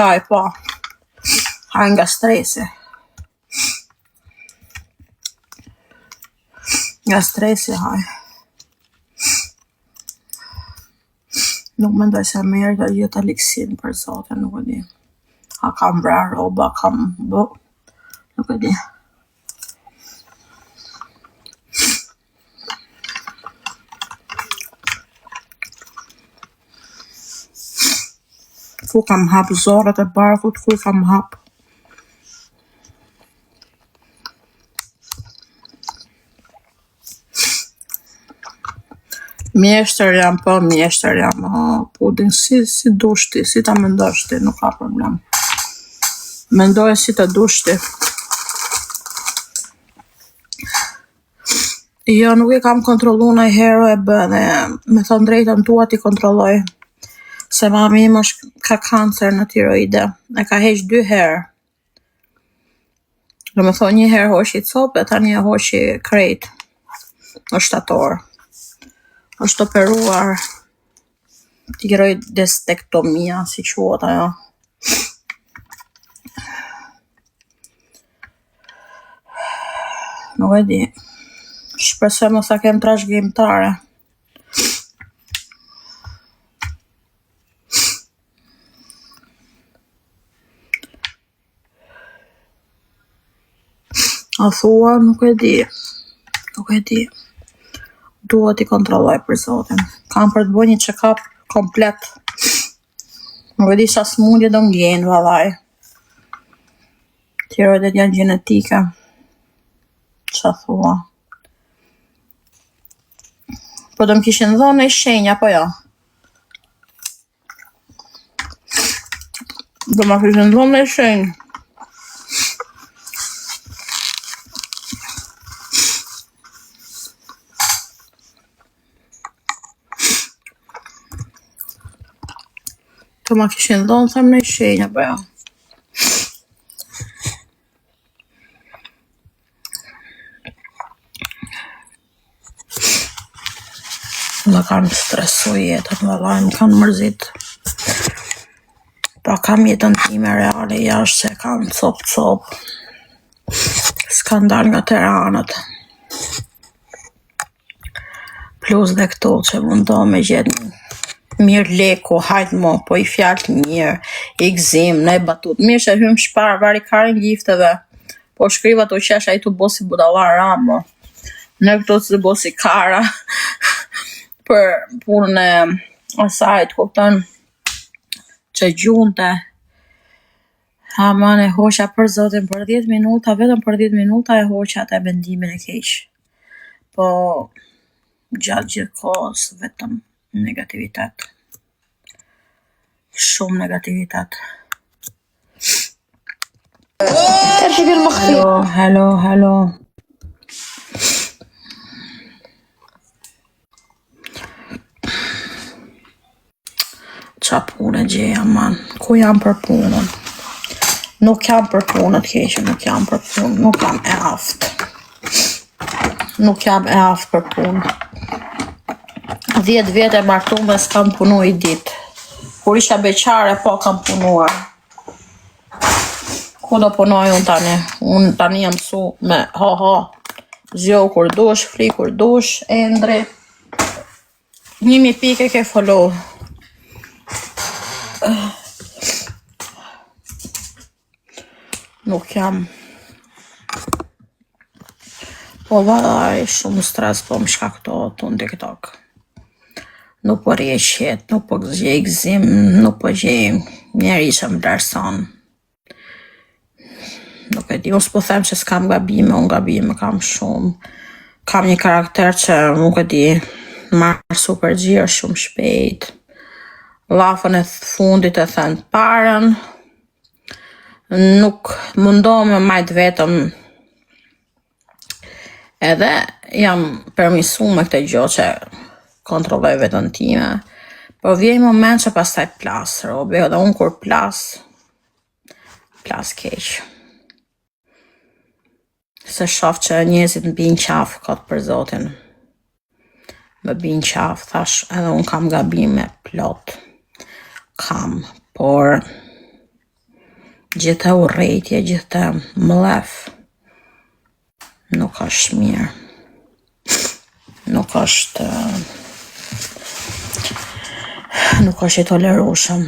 Haj, po. Haj nga stresi. Nga stresi, haj. Nuk mendoj se merë të gjitha liksin për zotin, nuk e di. A kam bra roba, kam bë. Nuk e di. Ku kam hap zorët e barkut, ku kam hap. Mjeshtër jam, po mjeshtër jam, pudin, si dush ti, si ta mendosh ti, nuk ka problem. Mendoj si ta dush ti. Jo, nuk i kam kontrollu në herë e bëne, me thonë drejtën tua ti kontrolloj. Se mami im ka kancer në tiroide, e ka heq 2 herë. Do me thonë 1 herë hoqi copë, tani e hoqi krejt, në shtator. Është operuar tiroidestektomia, si quhet ajo. Nuk e di. Shpresoj mos ta kem trashëgimtare. A thua, nuk e di. Nuk e di. Duhet i kontrolloj për zotin. Kam për të bëj një check-up komplet. Nuk e di sa smundje do ngjen, vallaj. Tiroidet janë gjenetike. Qa thua? Po do më kishin dhënë një shenja, apo jo? Do më kishin dhënë një shenjë. Të ma kishin dhënë, them në shenja, apo jo? Më kanë stresu jetën, vallaj, më kanë mërzit. Pa kam jetën time reale jashtë se kam cop. S'kan dal nga Tiranët. Plus dhe këto që mundo me gjetë mirë leku, hajtë mo, po i fjallë mirë, i gzim, ne batut. Mirë që hymë shparë, vari karin gifteve, po shkriva të qesha i të bosi budallar ramo. Ne këto të bosi kara, për punën e asajt, kupton, që gjunte. Aman e hoqa për zotin për 10 minuta, vetëm për 10 minuta e hoqa atë bendimin e keq. Po, gjatë gjithë kohës, vetëm negativitet. Shumë negativitet. Hello. Qa punë gjeja, man. Ku jam për punën? Nuk jam për punët keqe, nuk jam për punë. Nuk jam e aftë. Nuk jam e aftë për punë. 10 vjetë e martume s'kam punu i ditë. Kur isha beqare, po kam punuar. Ku do punoj unë tani? Unë tani jam su me zjo kur dush, fli kur dush, endre. 1000 pike ke follow. Nuk jam. Po vallaj, shumë stres po më shkaktohet unë TikTok. Nuk po rje qet, nuk po gjej gzim, nuk po gjej njeri që më larson. Nuk e di, unë s'po them që s'kam gabime, unë gabime kam shumë. Kam një karakter që nuk e di, marrë super gjirë shumë shpejt. Lafën e fundit e thënë parën. Nuk mundohem me majt vetëm. Edhe jam përmisu me këtë gjë që kontrolloj vetën time. Po vjen moment që pastaj plas, robe, edhe unë kur plas keq. Se shoh që njerëzit më bin qaf kot për zotin. Më bin qaf, thash, edhe unë kam gabime plot. Kam, por Gjithë urrejtje, gjithë mlef. Nuk është mirë. Nuk është i tolerueshëm.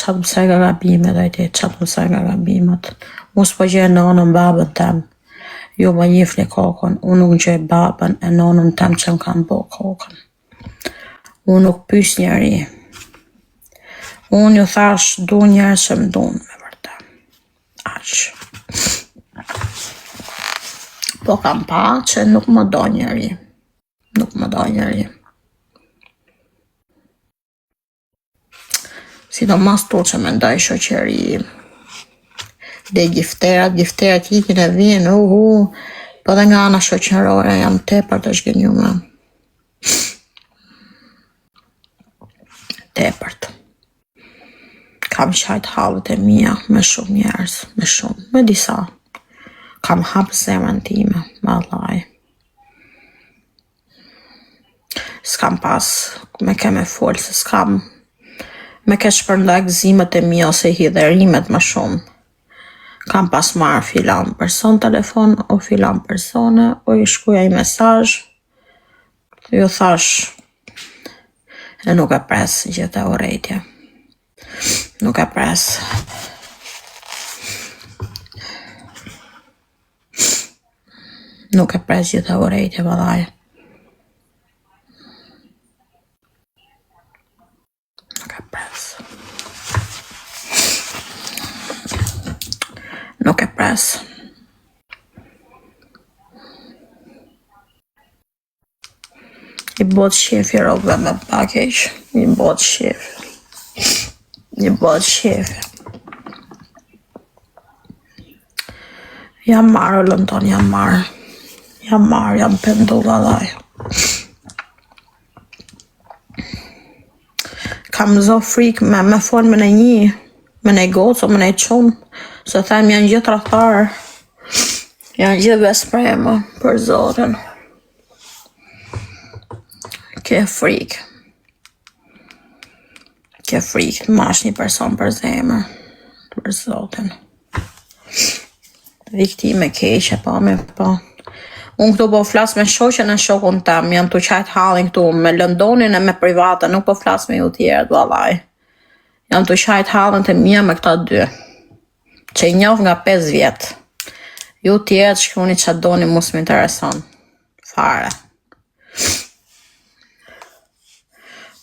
Qatë mësaj nga gabimet, qatë mësaj nga gabimet. Unë s'po gjej nonën babën tem. Ju më njifni kokën. Unë nuk gjej babën e nonën tem që më kanë bo kokën. Unë nuk pys njeri. Unë ju thash du njerë që më dunë me vërtet. Aq. Po kam pa që nuk më do njeri. Nuk më do njeri. Sidomos tu që me ndoj shoqëri. Dhe gifterat ikin e vinë, po dhe nga ana shoqërore jam tepër të zhgënjume. Tepërt. Kam qajt halët e mia me shumë njerëz, me disa. Kam hapë zemrën time, vallaj. S'kam pas me keme folë, se s'kam me ke shpërnda gëzimet e mia ose hidherimet më shumë. Kam pas marrë filan person telefon, o filan persone, o i shkuja i mesazh, ju thash, e nuk e pres gjithë e urrejtje. Nuk e pres. Nuk e pres gjithë e urrejtje, vallaj. Nuk e pres. Nuk e pres. I bot shefi robëve me pakeq. I bot shefi. Jam marrë, lënton, jam marrë. Jam pendu, vallaj. Kam zo frikë me folë me në një, me në gocë, me në qumë, se them janë gjithë rrethar. Janë gjithë bespremë për Zotin. Ke frikë të mash një person për zemër, për Zotin. Viktime keqe, po. Unë këtu po flas me shoqen e shokun tem, jam të qajt hallin këtu me Londonin e me private, nuk po flas me ju tjerët, vallaj. Jam të qajt hallin të mia me këta dy, që i njoh nga 5 vjet. Ju tjerët shkruni që doni, mus më intereson. Fare.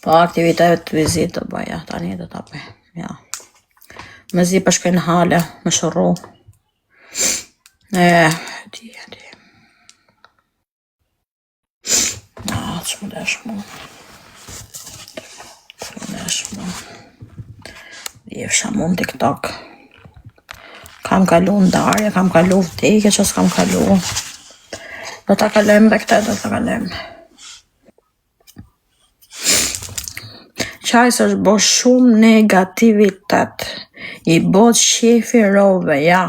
Po aktivitetet të vizit të bëja, tani do ta bëj. Ja. Me zi për shkoj në hale, me shurru. Di. Që më desh mu. Jefsha mu në TikTok. Kam kalu ndarje, kam kalu vdekje që s'kam kalu. Do ta kalem dhe këte, do ta kalem. Qajs është bo shumë negativitet. I bot shefi robe, ja.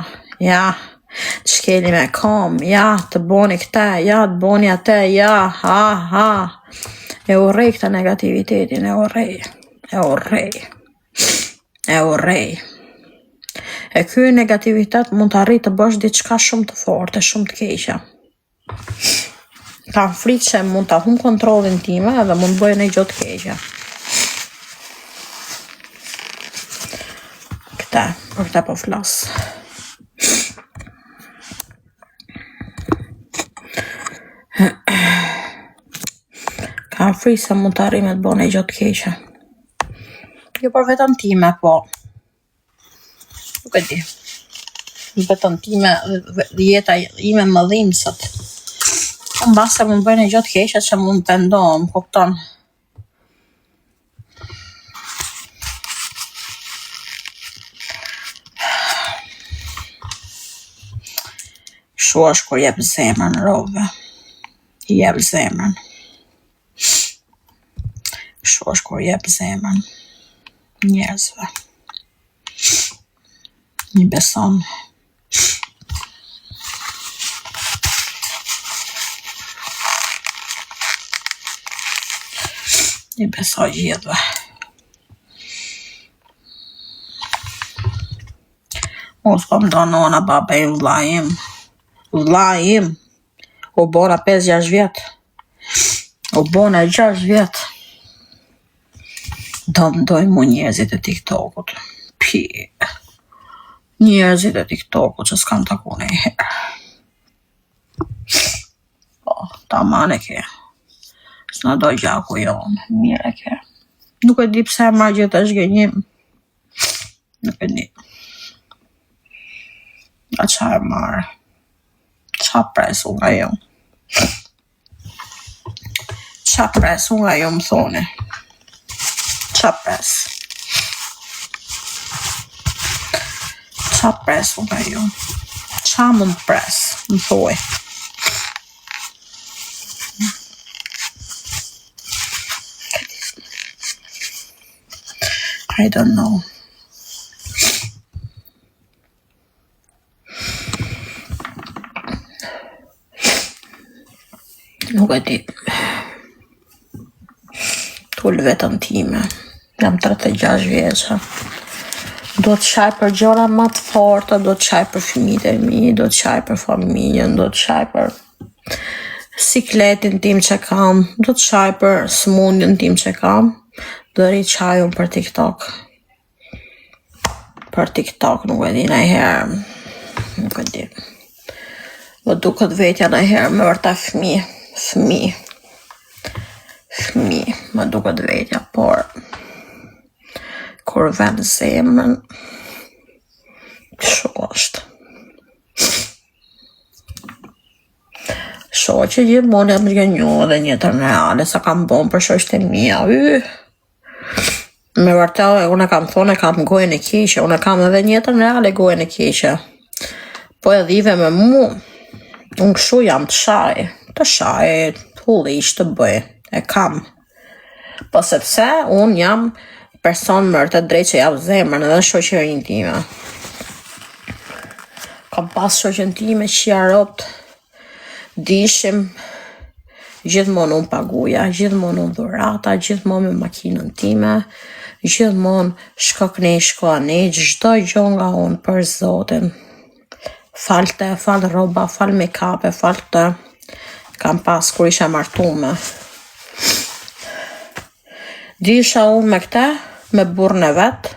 Të shkeli me kom, ja, të boni këte, ja, të boni ate, ja, ha. E urrej këta negativitetin, e urrej. E ky negativitet mund të arrit të bësh diçka shumë të forte, shumë të keqe. Kam frikë që mund të hum kontrollin time edhe mund të bëjë një gjë të keqe. Për këta po flas. Kam frikë se mund të arrim të bëjë një gjë të keqe. Jo për vetën time, po. Nuk e di. Vetën time, jeta ime më dhimë sot. Në base më bëjë një gjë të keqe që mund të ndonë, kupton. Shu është kur jep zemrën rove. Jep zemrën. Shu është kur jep zemrën njerëzve. I beson. I besoj gjithve. Mos po më do nona, baba im, vlla im. Vlla im. U bona 5-6 vjet. U bona 6 vjet. Do më dojnë mu njerëzit e TikTokut. Pi. Njerëzit e TikTokut që s'kam taku nejherë. Po, ta man e ke. S'na do gjaku jonë. Mire ke. Nuk e di pse e marrë gjithë të shgjenjim. Nuk e di. A qa e marrë? Qa presu nga jo? Qa presu nga jo më thoni? Qa pres? Qa presu nga jo? Qa më pres? Më thoi? I don't know. Nuk e di. Tull vetën time. Jam 36 vjeqa. Do të qaj për gjëra më të forta, do të qaj për fëmijët e mi, do të qaj për familjen, do të qaj për sikletin tim që kam, do të qaj për smundjen tim që kam, do rri qajun për TikTok. Për TikTok nuk e di najherë. Nuk e di. Më duket vetja najherë me vërta fëmi. Më duket vetja, por kur vend zemrën, shu është. Shu që gjithmonë jam zgjenju dhe njëtër në reale, sa kam bon për shoqët e mia. Me vërtet, unë kam thonë, kam gojën e keqe, unë kam edhe njëtër në reale gojën e keqe. Po e dhive me mu, unë këshu jam të shaj, hullish të bëj, e kam. Po sepse unë jam person mërë të drejt që javë zemrën edhe shoqërin time. Kam pas shoqën time që jaropt, dishim, gjithmonë unë paguja, gjithmonë unë dhurata, gjithmonë me makinën time, gjithmonë shko kënej, shko anej, çdo gjë nga unë për zotin. Falte, fal roba, fal make-up, fal të, kam pas kur isha martume. Disha unë me këte, me burrën e vetë,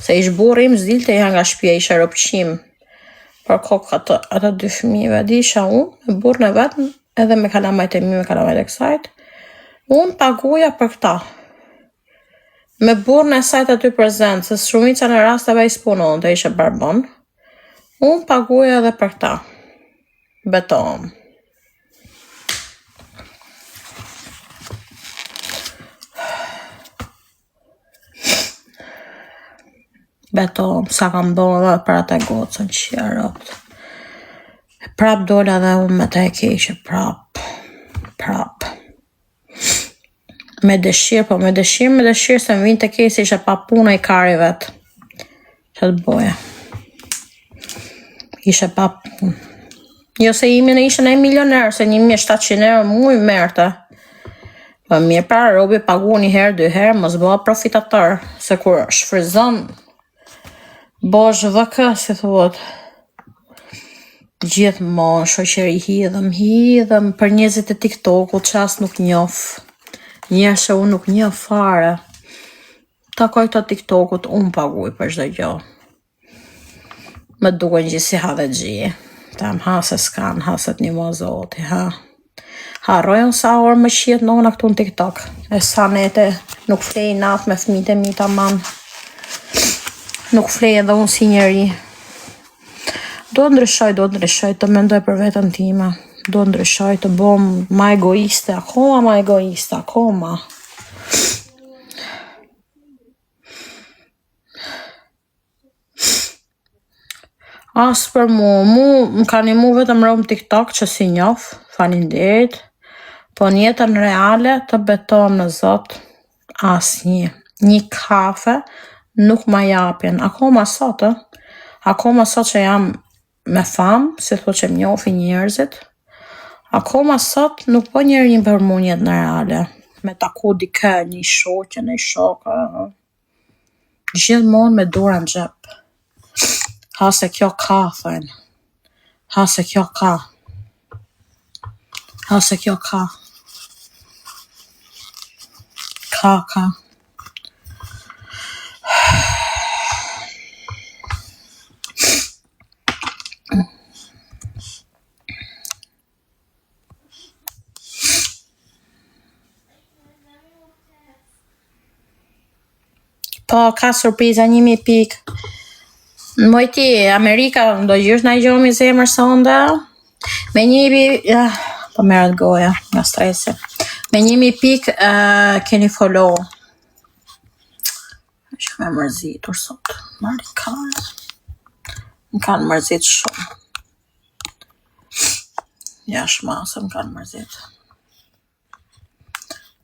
se ish burri im zdilte ja nga shtëpia, isha rëpqim për kokë ato 2 fëmijëve. Disha unë me burrën e vetë, edhe me kalamajt e mi, me kalamajt e kësajt, unë paguja për këta. Me burrën e sajt aty prezent, se shumica në rasteve i spunon të ishe barbon, unë paguja edhe për këta. Beton. Beton, sa kam bërë edhe për atë gocën që jaropt. Prap dole edhe unë me të e keqe, prap. Me dëshirë se më vinë të keqe ishe pa puna i kari vetë. Që të boja. Ishe pa punë. Jo se imi në ishe në milioner, se 1.700 euro muj merte. Po mirë pra, robi pagu 1 herë, 2 herë, mos bëha profitator. Se kur shfryzon, bosh vëkë, si thuhet. Gjithmonë shoqëri hidhem për njerëzit e TikTokut që as nuk njoh. Njerëz që unë nuk njoh fare. Takoj këto TikTokut, unë paguaj për çdo gjë. Më duken gjithsi hadhexhi. Tam hase s'kan, haset një mo zoti, ha. Harrojon sa orë më qiet nona këtu në TikTok. E sa nete nuk flej natë me fëmijët e mi tamam. Nuk flej edhe unë si njeri. Do ndryshoj të mendoj për vetën time. Do ndryshoj të bom ma egoiste, akoma. As për mu më ka një mu vetëm rëmë TikTok që si njof, falinderit, po në jetën reale të beton në zot, as një kafe nuk ma japin, akoma sot që jam me famë, si thot që më njofi njerëzit, akoma sot nuk po njerin për mu një jetën reale, me taku dike, një shokë, gjithmonë me dura në gjep. Ha se kjo ka, thënë. Ha se kjo ka. Ha se kjo ka. Ka. Po, ka surpriza 1000 pikë. Mojti, Amerika, do gjysh na gjomi zemër sonda. Me 1000 po merret goja nga stresi. Me 1000 pikë keni follow. Që me mërzitur sot. Marikane. Më kanë mërzit shumë. Ja shmasë më kanë mërzit.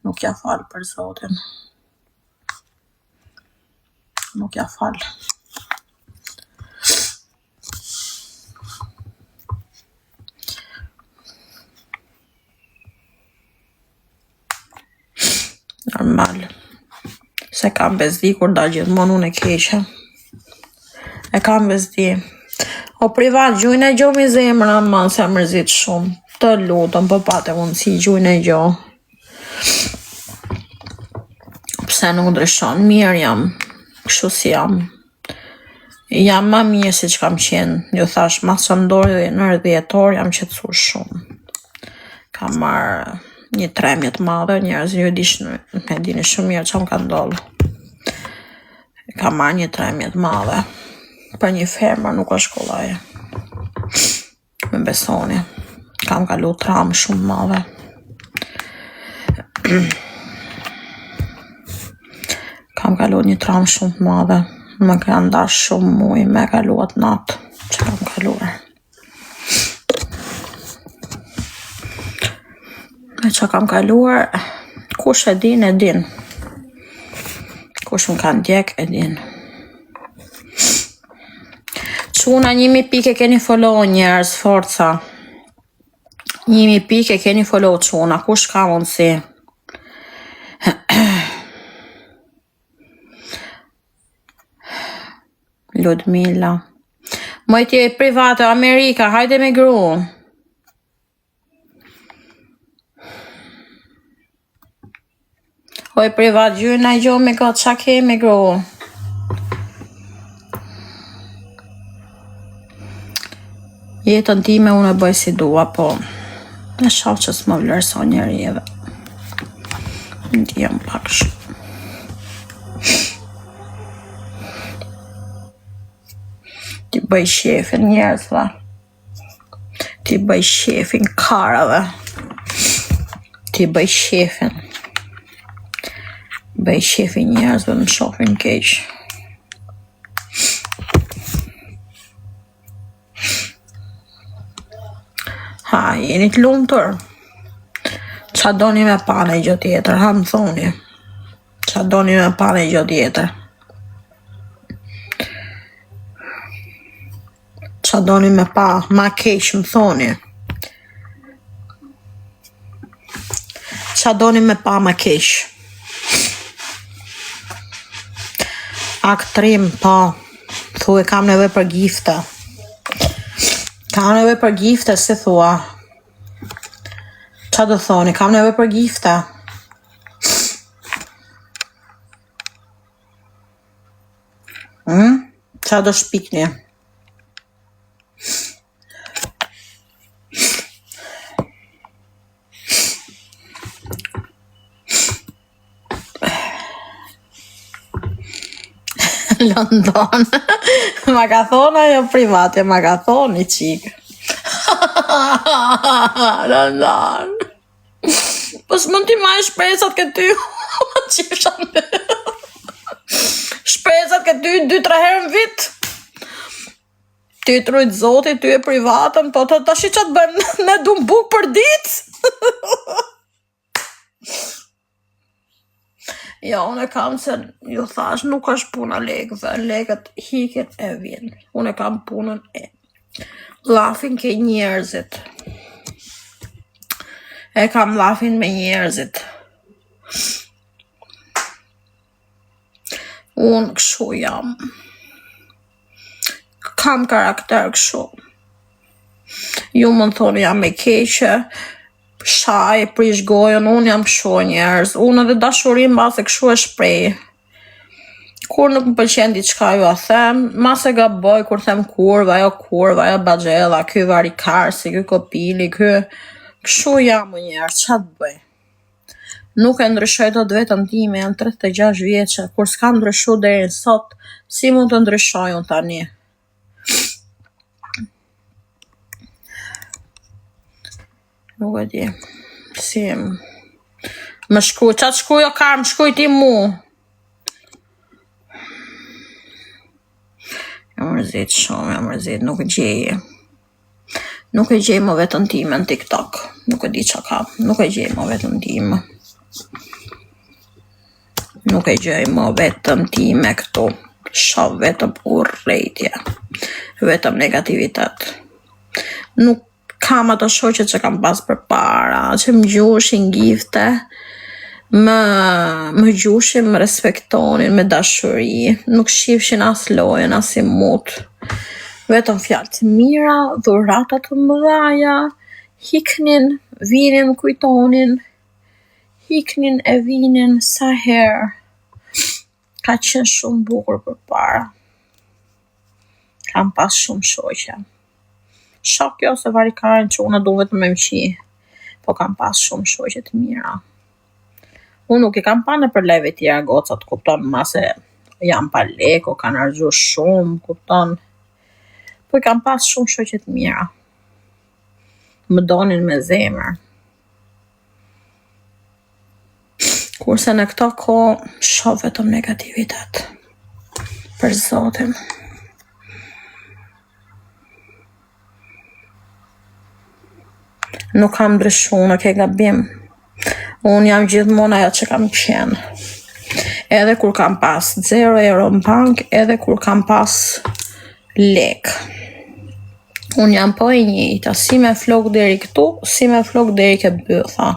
Nuk ja falë për zotin. Nuk ja falë. Normal. Se kam bezdi kur da gjithmonë unë e keqe. E kam bezdi. O privat, gjujnë e gjo mi zemra, man se mërzit shumë. Të lutëm, po pate mundësi gjujnë e gjo. Pse nuk ndryshon, mirë jam. Kështu si jam. Jam ma mirë si që kam qenë. Ju thash, ma së ndori në 10 orë, jam qetësuar shumë. Kam marrë një tremje të madhe, njerëz ju e dini shumë mirë që më ka ndodhur. Kam marrë një tremje të madhe. Për një femër nuk është kollaj. Me besoni. Kam kalu tramë shumë madhe. Kam kalu një tramë shumë të madhe. Më ka ndash shumë muj me kaluat natë që kam kaluar. Me që kam kaluar, kush e din, e din. Kush më kanë djek, e din. Quna 1000 pike keni follow njerës, forca. 1000 pike keni follow quna, kush ka mundësi? Ludmila. Mojti e private, Amerika, hajde me gru. Oj privat, gjyë na gjo me gotë, qa kemi gru? Jetën time unë e bëj si dua, po në shaf që s'më vlerëson njeri edhe. Ndihem pak shumë. Ti bëj shefin njerëzve. Ti bëj shefin karave. Ti bëj shefin. Bëj shefin njerëzve në shofin keq. Ha, jeni të lumtur. Qa doni me pane i gjë tjetër, ha më thoni. Qa doni me pane i gjë tjetër. Qa doni me pa, ma keq më thoni. Qa doni me pa ma keq. Aktrim, po. Thuaj kam nevoj për gifte. Kam nevoj për gifte, si thua. Qa do thoni, kam nevoj për gifte. Qa do shpikni? London. Ma ka thonë ajo private, ma ka thonë i qikë. London. Po s'mund t'i maj shpresat këtë ty. Shpresat këtë ty 2-3 herë në vit. Ty trujt zotit, ty e privatën, po të tashi që të bërë ne du buk për dit. Ja, unë e kam se, ju thash, nuk është puna legëve, legët hiket e vjen. Unë e kam punën e lafin ke njerëzit. E kam lafin me njerëzit. Unë këshu jam. kam karakter kështu. Ju më thoni jam e keqe, shaj, prish gojën, unë jam kështu njerëz. Unë edhe dashurim base kështu e shprej. Kur nuk më pëlqen diçka ju a them, mas e gaboj kur them kurva, ajo baxhella, ky varikarsi, ky kopili, ky kështu jam njerëz, ç'a të bëj? Nuk e ndryshoj dot vetën time, jam 36 vjeçe, kur s'ka ndryshu deri sot, si mund të ndryshoj unë tani? Nuk e di. Si më shkruaj, ç'a shkruaj o kam, shkruaj ti mu. Jam mërzit shumë, jam mërzit, nuk e gjej. Nuk e gjej më vetën time në TikTok. Nuk e di ç'a kam, nuk e gjej më vetën time. Nuk e gjej më vetën time këtu. Shoh vetëm urrëtie. Vetëm negativitet. Nuk kam ato shoqet që kam pas përpara, që më gjushin gifte, më gjushin, më respektonin me dashuri, nuk shifshin as lojën, as i mut. Vetëm fjalë të mira, dhurata të mëdhaja, hiknin, vinin, kujtonin, hiknin e vinin sa herë. Ka qenë shumë bukur përpara. Kam pas shumë shoqe. Shok jo se varikarin që unë du vetëm me mqi, po kam pas shumë shoqe të mira. Unë nuk i kam pa në për leve tjera gocat, kupton, mase jam pa leko, kanë argju shumë, kupton. Po i kam pas shumë shoqe të mira. Më donin me zemër. Kurse në këto ko, shoh vetëm negativitet. Për zotin. Nuk kam ndryshu, nuk e gabim. Unë jam gjithmonë ajo që kam qenë. Edhe kur kam pas 0 euro në bank, edhe kur kam pas lek. Unë jam po e njëjta, si me flok deri këtu, si me flok deri ke bytha.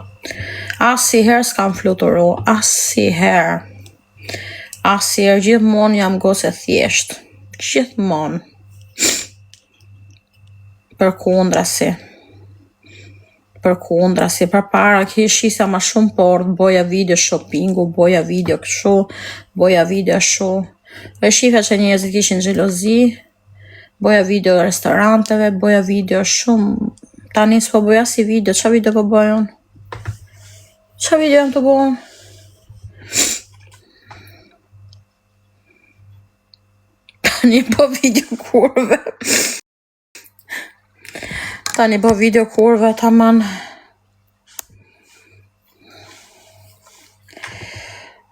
Asnjëherë s'kam fluturu, asnjëherë. Asnjëherë, gjithmonë jam gocë e thjeshtë. Gjithmonë. Përkundrasi, përpara kisha ma shumë port, boja video shoppingu, boja video kështu, boja video shu. E shifa që njerëzit kishin xhelozi, boja video restoranteve, boja video shumë. Tani s'po boja si video, qa video po bojon? Qa video jam të bojon? Tani po video kurve. Tani po video kurve, taman.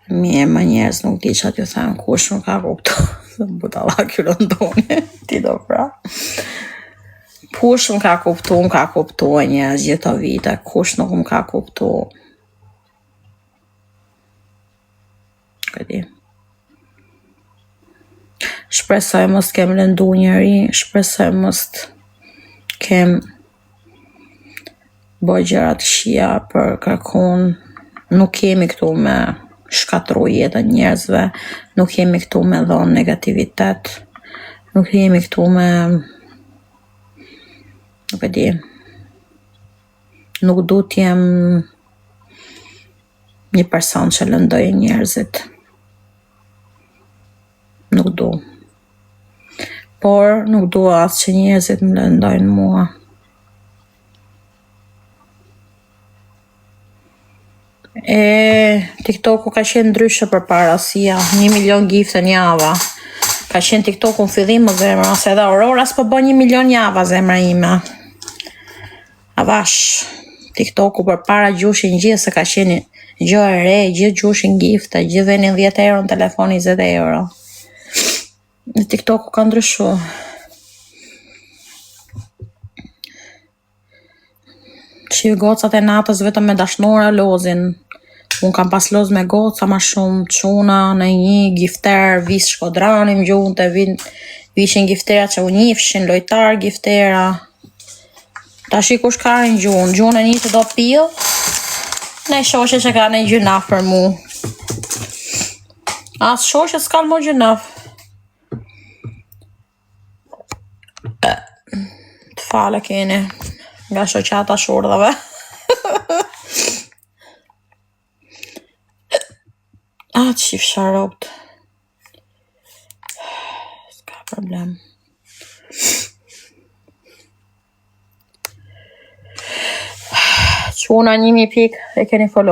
Mirë, më njerëz nuk di që t'ju them, kush nuk ka kuptu. Budalla kjo Londoni, ti do pra. Kush më ka kuptu njerëz gjithë vite, kush nuk më ka kuptu. Këti. Shpresoj mos kem lëndu njëri, shpresoj mos kem bëj gjëra të këqija për kërkon. Nuk kemi këtu me shkatru jetën njerëzve, nuk kemi këtu me dhon negativitet, nuk kemi këtu me nuk e di. Nuk du t'jem një person që lëndoj njerëzit. Nuk du. Por nuk du as që njerëzit më lëndojnë mua. TikToku ka qenë ndryshe për para, si 1 milion gifte në java. Ka qenë TikToku në fillim më zemra, ose edhe Aurora s'po bën 1 milion java zemra ime. A vash, TikToku për para gjushin gjithë, se ka qenë gjë e re, gjithë gjushin gifte, gjithë venin 10 euro në telefon 20 euro. Në TikToku ka ndryshu. Që gocat e natës vetëm me dashnora lozin. Unë kam pas loz me goca ma shumë, quna në një gifter, vis Shkodrani më gjuhën të vishin giftera që u njifshin, lojtar giftera. Ta shi kush ka në gjuhën e një të do pil, ne shoshe që ka në gjynaf për mu. As shoshe s'kan mo gjynaf. Fale keni nga shoqata shurdhave. Qif sharopt. S'ka problem. Quna 1000 pik e keni follow.